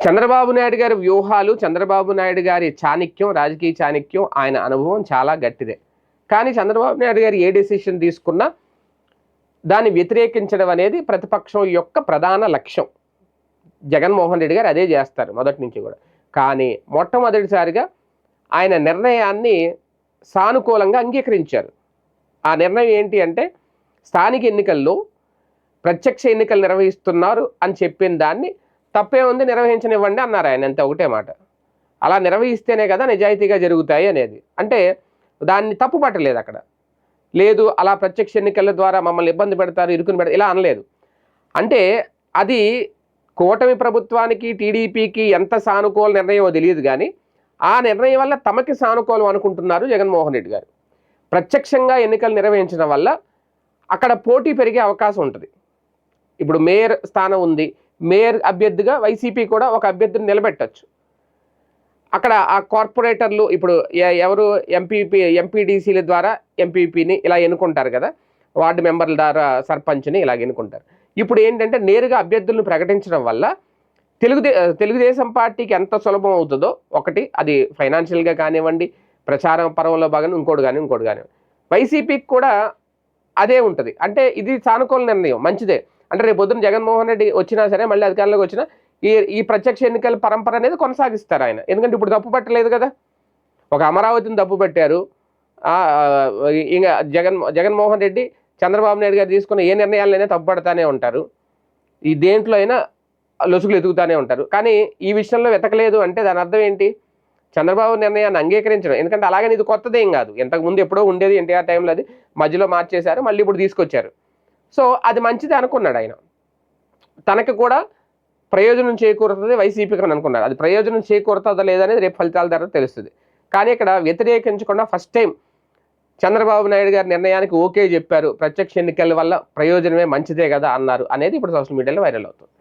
చంద్రబాబు నాయుడు గారి వ్యూహాలు, చంద్రబాబు నాయుడు గారి చాణిక్యం, రాజకీయ చాణిక్యం, ఆయన అనుభవం చాలా గట్టిదే. కానీ చంద్రబాబు నాయుడు గారు ఏ డెసిషన్ తీసుకున్నా దాన్ని వ్యతిరేకించడం అనేది ప్రతిపక్షం యొక్క ప్రధాన లక్ష్యం. జగన్మోహన్ రెడ్డి గారు అదే చేస్తారు మొదటి నుంచి కూడా. కానీ మొట్టమొదటిసారిగా ఆయన నిర్ణయాన్ని సానుకూలంగా అంగీకరించారు. ఆ నిర్ణయం ఏంటి అంటే, స్థానిక ఎన్నికల్లో ప్రత్యక్ష ఎన్నికలు నిర్వహిస్తున్నారు అని చెప్పిన దాన్ని తప్పే ఉంది, నిర్వహించనివ్వండి అన్నారు ఆయన. అంతే, ఒకటే మాట. అలా నిర్వహిస్తేనే కదా నిజాయితీగా జరుగుతాయి అనేది. అంటే దాన్ని తప్పు పట్టలేదు అక్కడ. లేదు అలా ప్రత్యక్ష ఎన్నికల ద్వారా మమ్మల్ని ఇబ్బంది పెడతారు, ఇరుకుని పెడతారు ఇలా అనలేదు. అంటే అది కూటమి ప్రభుత్వానికి, టీడీపీకి ఎంత సానుకూల నిర్ణయమో తెలియదు, కానీ ఆ నిర్ణయం వల్ల తమకి సానుకూలం అనుకుంటున్నారు జగన్మోహన్ రెడ్డి గారు. ప్రత్యక్షంగా ఎన్నికలు నిర్వహించడం వల్ల అక్కడ పోటీ పెరిగే అవకాశం ఉంటుంది. ఇప్పుడు మేయర్ స్థానం ఉంది, మేయర్ అభ్యర్థిగా వైసీపీ కూడా ఒక అభ్యర్థిని నిలబెట్టచ్చు. అక్కడ ఆ కార్పొరేటర్లు ఇప్పుడు ఎవరు ఎంపీడీసీల ద్వారా ఎంపీపీని ఇలా ఎన్నుకుంటారు కదా, వార్డు మెంబర్ల ద్వారా సర్పంచ్ని ఇలా ఎన్నుకుంటారు. ఇప్పుడు ఏంటంటే నేరుగా అభ్యర్థులను ప్రకటించడం వల్ల తెలుగుదేశం పార్టీకి ఎంత సులభం అవుతుందో ఒకటి, అది ఫైనాన్షియల్గా కానివ్వండి, ప్రచారం పర్వంలో భాగంగా ఇంకోటి కానివ్వండి, వైసీపీకి కూడా అదే ఉంటుంది. అంటే ఇది సానుకూల నిర్ణయం, మంచిదే. అంటే రేపు పొద్దున జగన్మోహన్ రెడ్డి వచ్చినా సరే, మళ్ళీ అధికారంలోకి వచ్చినా ఈ ప్రత్యక్ష ఎన్నికల పరంపర అనేది కొనసాగిస్తారు ఆయన. ఎందుకంటే ఇప్పుడు తప్పు పట్టలేదు కదా, ఒక అమరావతిని తప్పు పెట్టారు. ఇంకా జగన్మోహన్ రెడ్డి, చంద్రబాబు నాయుడు గారు తీసుకున్న ఏ నిర్ణయాలైనా తప్పు పడతానే ఉంటారు, ఈ దేంట్లో అయినా లొసుగులు ఎదుగుతూనే ఉంటారు. కానీ ఈ విషయంలో వెతకలేదు అంటే దాని అర్థం ఏంటి? చంద్రబాబు నిర్ణయాన్ని అంగీకరించడం. ఎందుకంటే అలాగని ఇది కొత్తదేం కాదు, ఇంతకుముందు ఎప్పుడో ఉండేది, ఎన్టీఆర్ టైంలో అది మధ్యలో మార్చేశారు, మళ్ళీ ఇప్పుడు తీసుకొచ్చారు. సో అది మంచిది అనుకున్నాడు ఆయన. తనకు కూడా ప్రయోజనం చేకూరుతుంది వైసీపీకి అని అనుకున్నారు. అది ప్రయోజనం చేకూరుతుందా లేదనేది రేపు ఫలితాల ద్వారా తెలుస్తుంది. కానీ ఇక్కడ వ్యతిరేకించకుండా ఫస్ట్ టైం చంద్రబాబు నాయుడు గారి నిర్ణయానికి ఓకే చెప్పారు, ప్రత్యక్ష ఎన్నికల వల్ల ప్రయోజనమే మంచిదే కదా అన్నారు అనేది ఇప్పుడు సోషల్ మీడియాలో వైరల్ అవుతుంది.